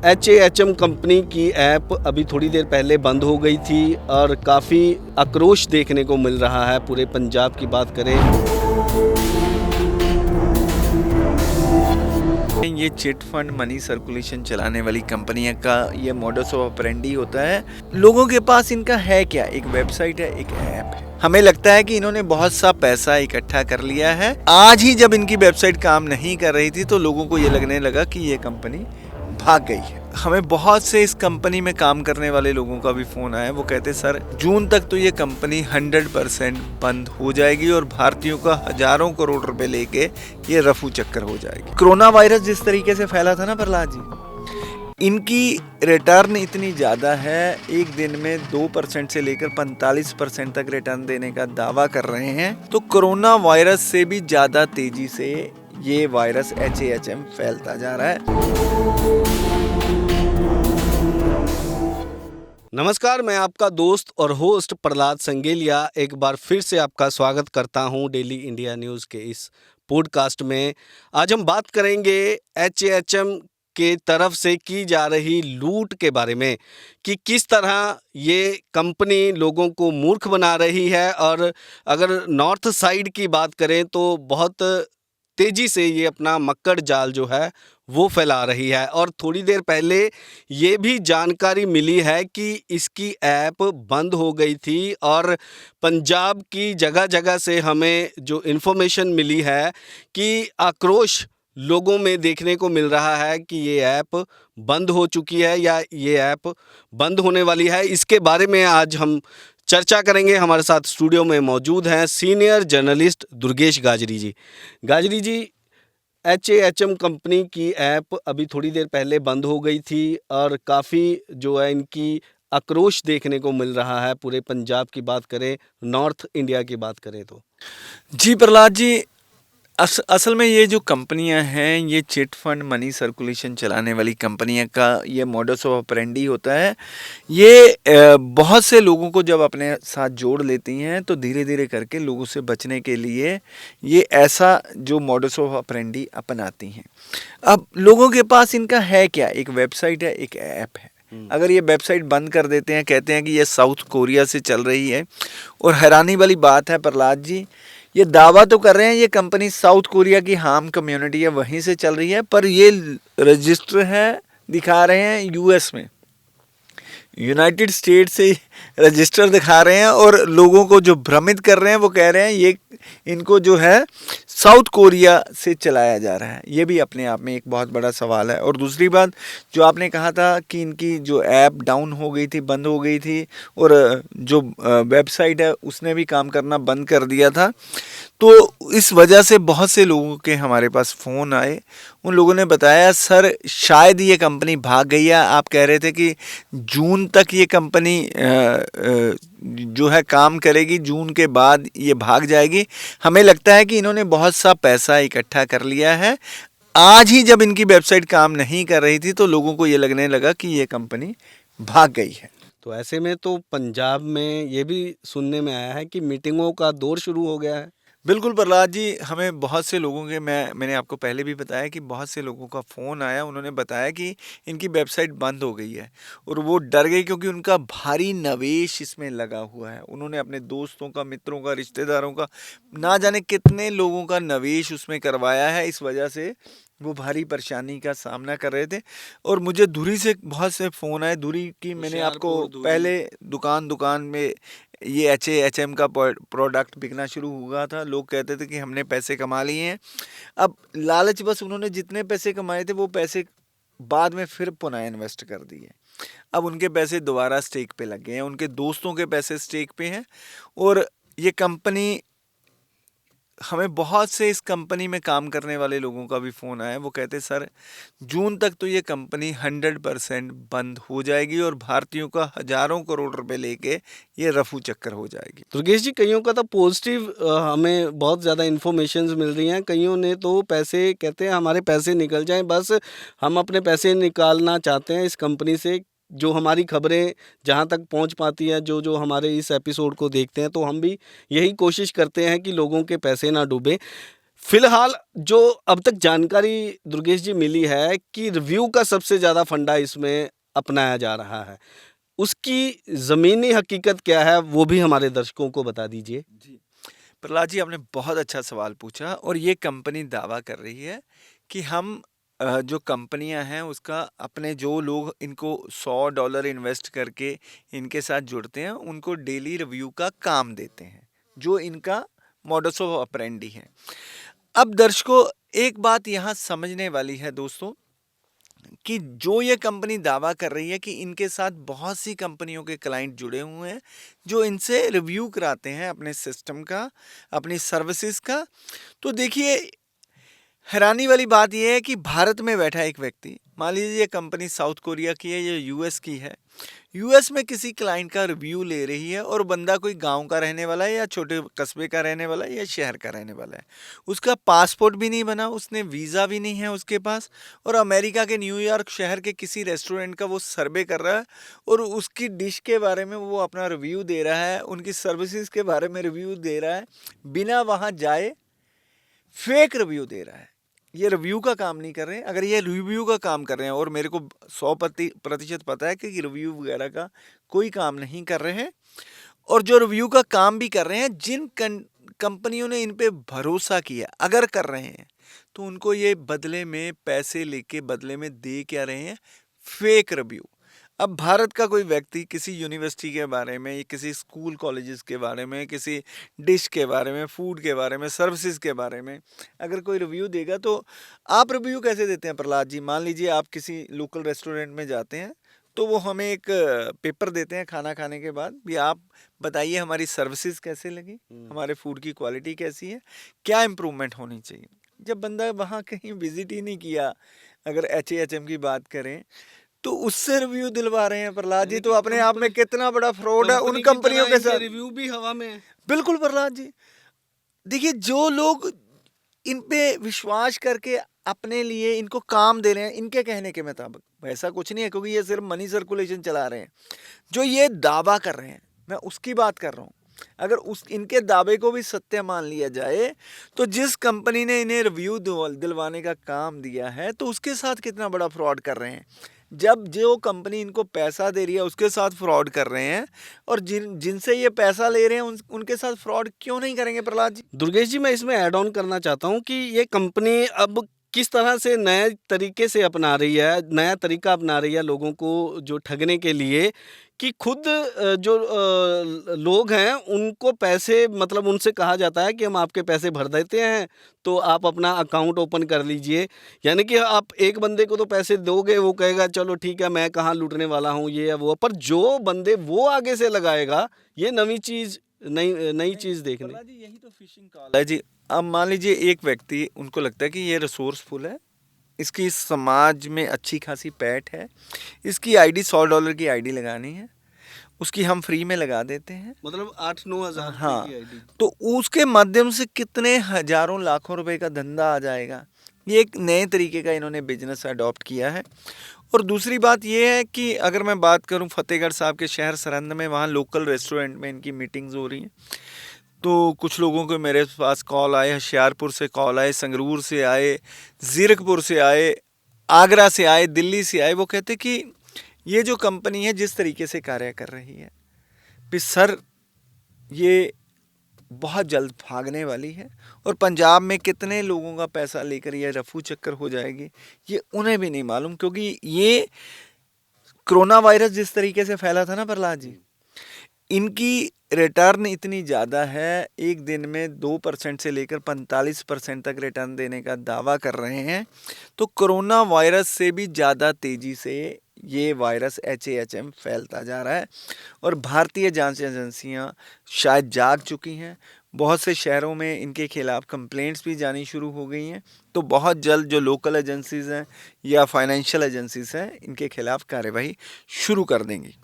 HAHM company की app अभी थोड़ी देर पहले बंद हो गई थी और काफ़ी आक्रोश देखने को मिल रहा है। पूरे पंजाब की बात करें, ये चिट फंड मनी सर्कुलेशन चलाने वाली कंपनियां का ये मॉडस ऑपरेंडी होता है। लोगों के पास इनका है क्या, एक वेबसाइट है, एक ऐप है। हमें लगता है कि इन्होंने बहुत सा पैसा इकट्ठा कर लिया है। आज ही जब इनकी वेबसाइट काम नहीं कर रही थी तो लोगों को ये लगने लगा कि ये कंपनी भाग गई है। हमें बहुत से इस कंपनी में काम करने वाले लोगों का भी फोन आया। वो कहते सर जून तक तो ये कंपनी 100% बंद हो जाएगी और भारतीयों का हजारों करोड़ रुपए लेके ये रफू चक्कर हो जाएगी। कोरोना वायरस जिस तरीके से फैला था ना प्रहलाद जी, इनकी रिटर्न इतनी ज़्यादा है, एक दिन में 2% से लेकर 45% तक रिटर्न देने का दावा कर रहे हैं। तो कोरोना वायरस से भी ज़्यादा तेजी से ये वायरस HAHM फैलता जा रहा है। नमस्कार, मैं आपका दोस्त और होस्ट प्रहलाद संगेलिया एक बार फिर से आपका स्वागत करता हूं डेली इंडिया न्यूज़ के इस पॉडकास्ट में। आज हम बात करेंगे HAHM के तरफ से की जा रही लूट के बारे में कि किस तरह ये कंपनी लोगों को मूर्ख बना रही है। और अगर नॉर्थ साइड की बात करें तो बहुत तेज़ी से ये अपना मक्कड़ जाल जो है वो फैला रही है। और थोड़ी देर पहले ये भी जानकारी मिली है कि इसकी ऐप बंद हो गई थी और पंजाब की जगह जगह से हमें जो इन्फॉर्मेशन मिली है कि आक्रोश लोगों में देखने को मिल रहा है कि ये ऐप बंद हो चुकी है या ये ऐप बंद होने वाली है। इसके बारे में आज हम चर्चा करेंगे। हमारे साथ स्टूडियो में मौजूद हैं सीनियर जर्नलिस्ट दुर्गेश गाजरी जी। गाजरी जी, HAHM कंपनी की ऐप अभी थोड़ी देर पहले बंद हो गई थी और काफ़ी जो है इनकी आक्रोश देखने को मिल रहा है। पूरे पंजाब की बात करें, नॉर्थ इंडिया की बात करें तो जी प्रहलाद जी, असल में ये जो कंपनियां हैं, ये चिट फंड मनी सर्कुलेशन चलाने वाली कंपनियां का ये मॉडस ऑपरेंडी होता है। ये बहुत से लोगों को जब अपने साथ जोड़ लेती हैं तो धीरे धीरे करके लोगों से बचने के लिए ये ऐसा जो मॉडस ऑपरेंडी अपनाती हैं। अब लोगों के पास इनका है क्या, एक वेबसाइट है, एक ऐप है। अगर ये वेबसाइट बंद कर देते हैं, कहते हैं कि ये साउथ कोरिया से चल रही है। और हैरानी वाली बात है प्रहलाद जी, ये दावा तो कर रहे हैं ये कंपनी साउथ कोरिया की हाम कम्युनिटी है वहीं से चल रही है, पर ये रजिस्टर है, दिखा रहे हैं यूएस में, यूनाइटेड स्टेट से रजिस्टर दिखा रहे हैं। और लोगों को जो भ्रमित कर रहे हैं वो कह रहे हैं ये इनको जो है साउथ कोरिया से चलाया जा रहा है। ये भी अपने आप में एक बहुत बड़ा सवाल है। और दूसरी बात जो आपने कहा था कि इनकी जो ऐप डाउन हो गई थी, बंद हो गई थी, और जो वेबसाइट है उसने भी काम करना बंद कर दिया था, तो इस वजह से बहुत से लोगों के हमारे पास फ़ोन आए। उन लोगों ने बताया सर शायद ये कंपनी भाग गई है। आप कह रहे थे कि जून तक ये कंपनी जो है काम करेगी, जून के बाद ये भाग जाएगी। हमें लगता है कि इन्होंने बहुत सा पैसा इकट्ठा कर लिया है। आज ही जब इनकी वेबसाइट काम नहीं कर रही थी तो लोगों को ये लगने लगा कि ये कंपनी भाग गई है। तो ऐसे में तो पंजाब में ये भी सुनने में आया है कि मीटिंगों का दौर शुरू हो गया है। बिल्कुल प्रहलाद जी, हमें बहुत से लोगों के मैंने आपको पहले भी बताया कि बहुत से लोगों का फ़ोन आया। उन्होंने बताया कि इनकी वेबसाइट बंद हो गई है और वो डर गए क्योंकि उनका भारी निवेश इसमें लगा हुआ है। उन्होंने अपने दोस्तों का, मित्रों का, रिश्तेदारों का, ना जाने कितने लोगों का निवेश उसमें करवाया है। इस वजह से वो भारी परेशानी का सामना कर रहे थे। और मुझे धुरी से बहुत से फ़ोन आए। धुरी की मैंने आपको पहले दुकान में ये HAHM का प्रोडक्ट बिकना शुरू हुआ था। लोग कहते थे कि हमने पैसे कमा लिए हैं। अब लालच बस उन्होंने जितने पैसे कमाए थे वो पैसे बाद में फिर पुनः इन्वेस्ट कर दिए। अब उनके पैसे दोबारा स्टेक पे लग गए हैं, उनके दोस्तों के पैसे स्टेक पे हैं। और ये कंपनी, हमें बहुत से इस कंपनी में काम करने वाले लोगों का भी फ़ोन आया। वो कहते सर जून तक तो ये कंपनी 100% बंद हो जाएगी और भारतीयों का हजारों करोड़ रुपए लेके ये रफू चक्कर हो जाएगी। दुर्गेश जी, कईयों का तो पॉजिटिव हमें बहुत ज़्यादा इन्फॉर्मेशंस मिल रही हैं। कईयों ने तो पैसे कहते हैं हमारे पैसे निकल जाएं, बस हम अपने पैसे निकालना चाहते हैं इस कंपनी से। जो हमारी खबरें जहां तक पहुंच पाती है, जो जो हमारे इस एपिसोड को देखते हैं, तो हम भी यही कोशिश करते हैं कि लोगों के पैसे ना डूबें। फिलहाल जो अब तक जानकारी दुर्गेश जी मिली है कि रिव्यू का सबसे ज़्यादा फंडा इसमें अपनाया जा रहा है, उसकी ज़मीनी हकीकत क्या है वो भी हमारे दर्शकों को बता दीजिए। जी, प्रहलाद जी आपने बहुत अच्छा सवाल पूछा और ये कंपनी दावा कर रही है कि हम जो कंपनियां हैं उसका अपने जो लोग इनको $100 इन्वेस्ट करके इनके साथ जुड़ते हैं उनको डेली रिव्यू का काम देते हैं, जो इनका मॉडस ऑफ ऑपरेंडी है। अब दर्शकों एक बात यहाँ समझने वाली है दोस्तों कि जो ये कंपनी दावा कर रही है कि इनके साथ बहुत सी कंपनियों के क्लाइंट जुड़े हुए हैं जो इनसे रिव्यू कराते हैं अपने सिस्टम का, अपनी सर्विसेज का। तो देखिए हैरानी वाली बात यह है कि भारत में बैठा एक व्यक्ति, मान लीजिए ये कंपनी साउथ कोरिया की है या यूएस की है, यूएस में किसी क्लाइंट का रिव्यू ले रही है और बंदा कोई गांव का रहने वाला है या छोटे कस्बे का रहने वाला है या शहर का रहने वाला है, उसका पासपोर्ट भी नहीं बना, उसने वीज़ा भी नहीं है उसके पास, और अमेरिका के न्यूयॉर्क शहर के किसी रेस्टोरेंट का वो सर्वे कर रहा है और उसकी डिश के बारे में वो अपना रिव्यू दे रहा है, उनकी सर्विसेज के बारे में रिव्यू दे रहा है, बिना वहाँ जाए फेक रिव्यू दे रहा है। ये रिव्यू का काम नहीं कर रहे हैं। अगर ये रिव्यू का काम कर रहे हैं और मेरे को 100% पता है कि रिव्यू वगैरह का कोई काम नहीं कर रहे हैं, और जो रिव्यू का काम भी कर रहे हैं, जिन कंपनियों ने इन पे भरोसा किया अगर कर रहे हैं तो उनको ये बदले में पैसे लेके बदले में दे क्या रहे हैं, फेक रिव्यू। अब भारत का कोई व्यक्ति किसी यूनिवर्सिटी के बारे में, किसी स्कूल कॉलेजेस के बारे में, किसी डिश के बारे में, फूड के बारे में, सर्विसेज के बारे में अगर कोई रिव्यू देगा तो आप रिव्यू कैसे देते हैं प्रहलाद जी? मान लीजिए आप किसी लोकल रेस्टोरेंट में जाते हैं तो वो हमें एक पेपर देते हैं खाना खाने के बाद, भी आप बताइए हमारी सर्विसेज कैसे लगी, हमारे फूड की क्वालिटी कैसी है, क्या इम्प्रूवमेंट होनी चाहिए। जब बंदा वहाँ कहीं विजिट ही नहीं किया, अगर HAHM की बात करें तो उससे रिव्यू दिलवा रहे हैं प्रहलाद जी, तो अपने आप में कितना बड़ा फ्रॉड है उन कंपनियों के साथ। रिव्यू भी हवा में है। बिल्कुल प्रहलाद जी, देखिए जो लोग इन पे विश्वास करके अपने लिए इनको काम दे रहे हैं इनके कहने के मुताबिक, वैसा कुछ नहीं है क्योंकि ये सिर्फ मनी सर्कुलेशन चला रहे हैं, जो ये दावा कर रहे हैं मैं उसकी बात कर रहा हूँ। अगर उस इनके दावे को भी सत्य मान लिया जाए तो जिस कंपनी ने इन्हें रिव्यू दिलवाने का काम दिया है तो उसके साथ कितना बड़ा फ्रॉड कर रहे हैं। जब जो कंपनी इनको पैसा दे रही है उसके साथ फ्रॉड कर रहे हैं, और जिनसे ये पैसा ले रहे हैं उनके साथ फ्रॉड क्यों नहीं करेंगे प्रहलाद जी? दुर्गेश जी, मैं इसमें ऐड ऑन करना चाहता हूँ कि ये कंपनी अब किस तरह से नए तरीके से अपना रही है, नया तरीका अपना रही है लोगों को जो ठगने के लिए, कि खुद जो लोग हैं उनको पैसे, मतलब उनसे कहा जाता है कि हम आपके पैसे भर देते हैं तो आप अपना अकाउंट ओपन कर लीजिए। यानी कि आप एक बंदे को तो पैसे दोगे, वो कहेगा चलो ठीक है मैं कहाँ लूटने वाला हूँ ये या वो, पर जो बंदे वो आगे से लगाएगा, ये नई चीज़ नई चीज़ देखने। प्रहलाद जी यही तो फिशिंग कॉल है जी। अब मान लीजिए एक व्यक्ति, उनको लगता है कि ये रिसोर्सफुल है, इसकी समाज में अच्छी खासी पैठ है, इसकी आईडी $100 की आईडी लगानी है, उसकी हम फ्री में लगा देते हैं, मतलब 8-9 हज़ार हाँ, की आईडी। तो उसके माध्यम से कितने हजारों लाखों रुपए का धंधा आ जाएगा। ये एक नए तरीके का इन्होंने बिजनेस अडॉप्ट किया है। और दूसरी बात ये है कि अगर मैं बात करूं फतेहगढ़ साहब के शहर सरहिंद में, वहाँ लोकल रेस्टोरेंट में इनकी मीटिंग्स हो रही हैं, तो कुछ लोगों के मेरे पास कॉल आए, होशियारपुर से कॉल आए, संगरूर से आए, ज़ीरकपुर से आए, आगरा से आए, दिल्ली से आए। वो कहते कि ये जो कंपनी है जिस तरीके से कार्य कर रही है, भी सर ये बहुत जल्द भागने वाली है, और पंजाब में कितने लोगों का पैसा लेकर ये रफू चक्कर हो जाएगी ये उन्हें भी नहीं मालूम, क्योंकि ये कोरोना वायरस जिस तरीके से फैला था ना प्रहलाद जी, इनकी रिटर्न इतनी ज़्यादा है, एक दिन में 2% से लेकर 45% तक रिटर्न देने का दावा कर रहे हैं। तो कोरोना वायरस से भी ज़्यादा तेज़ी से ये वायरस HAHM फैलता जा रहा है, और भारतीय जांच एजेंसियां शायद जाग चुकी हैं। बहुत से शहरों में इनके खिलाफ कंप्लेंट्स भी जानी शुरू हो गई हैं। तो बहुत जल्द जो लोकल एजेंसीज़ हैं या फाइनेंशियल एजेंसीज़ हैं, इनके खिलाफ कार्यवाही शुरू कर देंगी।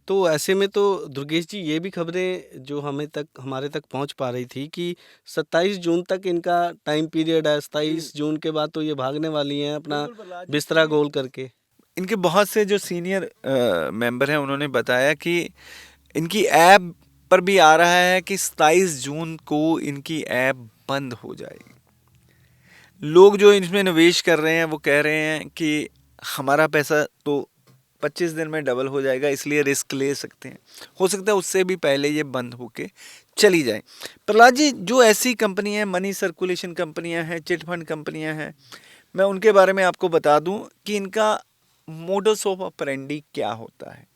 तो ऐसे में तो दुर्गेश जी, ये भी खबरें जो हमारे तक पहुंच पा रही थी कि 27 जून तक इनका टाइम पीरियड है, 27 जून के बाद तो ये भागने वाली हैं अपना बिस्तरा गोल करके। इनके बहुत से जो सीनियर मेंबर हैं उन्होंने बताया कि इनकी ऐप पर भी आ रहा है कि 27 जून को इनकी ऐप बंद हो जाएगी। लोग जो इसमें निवेश कर रहे हैं वो कह रहे हैं कि हमारा पैसा तो 25 दिन में डबल हो जाएगा, इसलिए रिस्क ले सकते हैं। हो सकता है उससे भी पहले ये बंद होके चली जाए। प्रहलाद जी, जो ऐसी कंपनियां, मनी सर्कुलेशन कंपनियां हैं, चिट फंड कंपनियां हैं, मैं उनके बारे में आपको बता दूं कि इनका मोडस ऑफ ऑपरेंडी क्या होता है।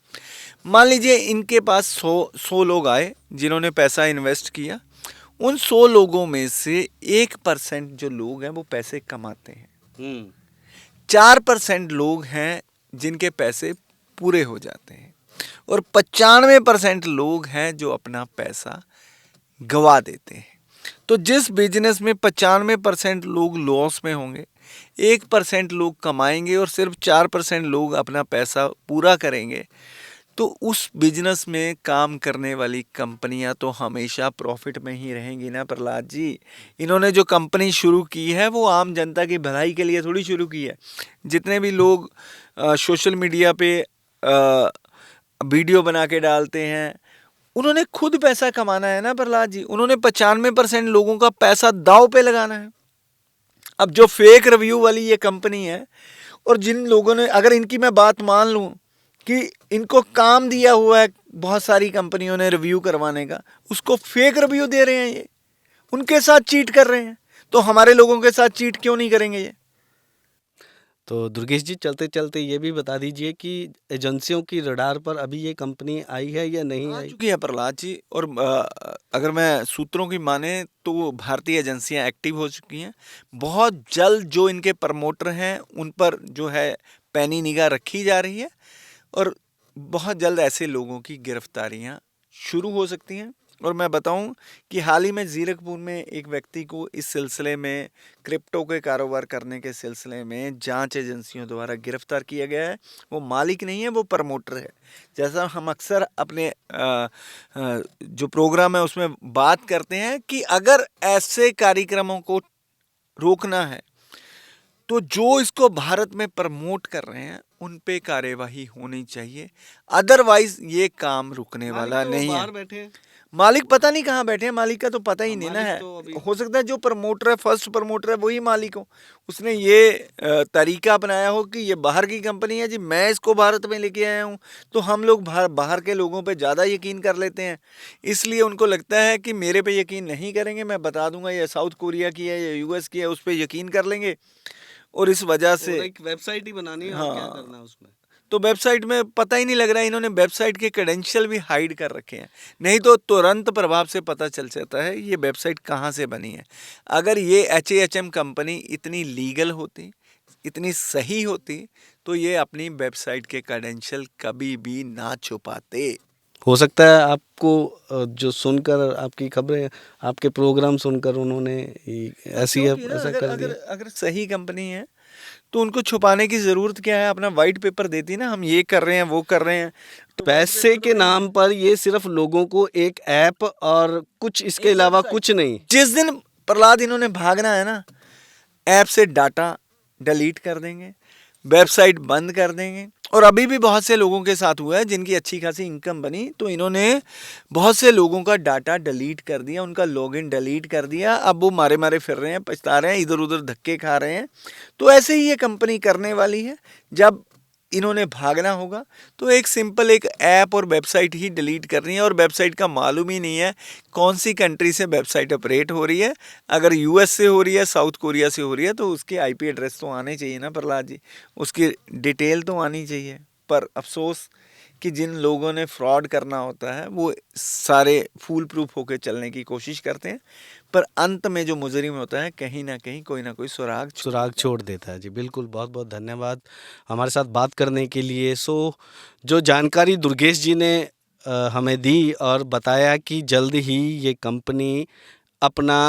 मान लीजिए इनके पास 100 लोग आए जिन्होंने पैसा इन्वेस्ट किया। उन 100 लोगों में से 1% जो लोग हैं वो पैसे कमाते हैं, 4% लोग हैं जिनके पैसे पूरे हो जाते हैं, और 95% लोग हैं जो अपना पैसा गवा देते हैं। तो जिस बिजनेस में 95% लोग लॉस में होंगे, 1% लोग कमाएंगे और सिर्फ 4% लोग अपना पैसा पूरा करेंगे, तो उस बिजनेस में काम करने वाली कंपनियां तो हमेशा प्रॉफिट में ही रहेंगी ना प्रहलाद जी। इन्होंने जो कंपनी शुरू की है वो आम जनता की भलाई के लिए थोड़ी शुरू की है। जितने भी लोग सोशल मीडिया पे वीडियो बना के डालते हैं, उन्होंने खुद पैसा कमाना है ना प्रहलाद जी। उन्होंने 95% लोगों का पैसा दांव पे लगाना है। अब जो फेक रिव्यू वाली ये कंपनी है, और जिन लोगों ने, अगर इनकी मैं बात मान लूं कि इनको काम दिया हुआ है बहुत सारी कंपनियों ने रिव्यू करवाने का, उसको फेक रिव्यू दे रहे हैं, ये उनके साथ चीट कर रहे हैं, तो हमारे लोगों के साथ चीट क्यों नहीं करेंगे ये? तो दुर्गेश जी, चलते चलते ये भी बता दीजिए कि एजेंसियों की रडार पर अभी ये कंपनी आई है या नहीं आ आई? चुकी है प्रहलाद जी, और अगर मैं सूत्रों की माने तो भारतीय एजेंसियां एक्टिव हो चुकी हैं। बहुत जल्द जो इनके प्रमोटर हैं उन पर जो है पैनी निगाह रखी जा रही है, और बहुत जल्द ऐसे लोगों की गिरफ्तारियां शुरू हो सकती हैं। और मैं बताऊं कि हाल ही में जीरकपुर में एक व्यक्ति को इस सिलसिले में, क्रिप्टो के कारोबार करने के सिलसिले में जांच एजेंसियों द्वारा गिरफ्तार किया गया है। वो मालिक नहीं है, वो प्रमोटर है। जैसा हम अक्सर अपने जो प्रोग्राम है उसमें बात करते हैं कि अगर ऐसे कार्यक्रमों को रोकना है तो जो इसको भारत में प्रमोट कर रहे हैं उन पे कार्यवाही होनी चाहिए, अदरवाइज ये काम रुकने वाला नहीं है। बैठे हैं। मालिक पता नहीं कहाँ बैठे हैं, मालिक का तो पता ही नहीं ना मालिक है। तो अभी- हो सकता है जो प्रमोटर है, फर्स्ट प्रमोटर है, वही मालिक हो। उसने ये तरीका अपनाया हो कि ये बाहर की कंपनी है जी, मैं इसको भारत में लेके आया हूँ, तो हम लोग बाहर के लोगों पे ज़्यादा यकीन कर लेते हैं। इसलिए उनको लगता है कि मेरे पे यकीन नहीं करेंगे, मैं बता दूंगा ये साउथ कोरिया की है या यूएस की है, उस पर यकीन कर लेंगे। और इस वजह और से एक वेबसाइट ही बनानी है, और क्या करना है उसमें। तो वेबसाइट में पता ही नहीं लग रहा है, इन्होंने वेबसाइट के क्रेडेंशियल भी हाइड कर रखे हैं, नहीं तो तुरंत प्रभाव से पता चल जाता है ये वेबसाइट कहाँ से बनी है। अगर ये HAHM कंपनी इतनी लीगल होती, इतनी सही होती, तो ये अपनी वेबसाइट के क्रेडेंशियल कभी भी ना छुपाते। हो सकता है आपको जो सुनकर, आपकी खबरें, आपके प्रोग्राम सुनकर उन्होंने ऐसी क्योंकि ना ऐसा अगर कर अगर दिया। अगर सही कंपनी है तो उनको छुपाने की जरूरत क्या है? अपना वाइट पेपर देती ना, हम ये कर रहे हैं, वो कर रहे हैं, तो पैसे के नाम पर ये सिर्फ लोगों को एक ऐप और कुछ इसके अलावा कुछ नहीं। जिस दिन प्रहलाद इन्होंने भागना है ना, ऐप से डाटा डिलीट कर देंगे, वेबसाइट बंद कर देंगे। और अभी भी बहुत से लोगों के साथ हुआ है जिनकी अच्छी खासी इनकम बनी, तो इन्होंने बहुत से लोगों का डाटा डिलीट कर दिया, उनका लॉगिन डिलीट कर दिया। अब वो मारे मारे फिर रहे हैं, पछता रहे हैं, इधर उधर धक्के खा रहे हैं। तो ऐसे ही ये कंपनी करने वाली है। जब इन्होंने भागना होगा तो एक सिंपल एक ऐप और वेबसाइट ही डिलीट करनी है, और वेबसाइट का मालूम ही नहीं है कौन सी कंट्री से वेबसाइट ऑपरेट हो रही है। अगर यूएस से हो रही है, साउथ कोरिया से हो रही है, तो उसके आईपी एड्रेस तो आने चाहिए ना प्रहलाद जी, उसकी डिटेल तो आनी चाहिए। पर अफसोस कि जिन लोगों ने फ्रॉड करना होता है वो सारे फूल प्रूफ होकर चलने की कोशिश करते हैं, पर अंत में जो मुजरिम होता है कहीं ना कहीं कोई ना कोई सुराग छोड़ देता है जी। बिल्कुल, बहुत बहुत धन्यवाद हमारे साथ बात करने के लिए। जो जानकारी दुर्गेश जी ने हमें दी और बताया कि जल्द ही ये कंपनी अपना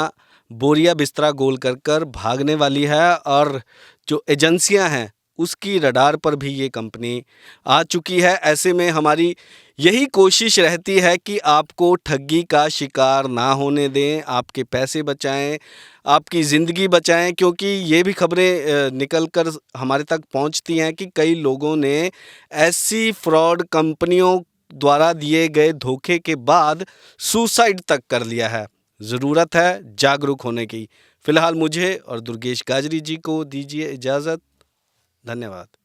बोरिया बिस्तरा गोल कर भागने वाली है, और जो एजेंसियां हैं उसकी रडार पर भी ये कंपनी आ चुकी है। ऐसे में हमारी यही कोशिश रहती है कि आपको ठगी का शिकार ना होने दें, आपके पैसे बचाएं, आपकी ज़िंदगी बचाएं, क्योंकि ये भी खबरें निकल कर हमारे तक पहुंचती हैं कि कई लोगों ने ऐसी फ्रॉड कंपनियों द्वारा दिए गए धोखे के बाद सुसाइड तक कर लिया है। ज़रूरत है जागरूक होने की। फिलहाल मुझे और दुर्गेश गाजरी जी को दीजिए इजाज़त। धन्यवाद।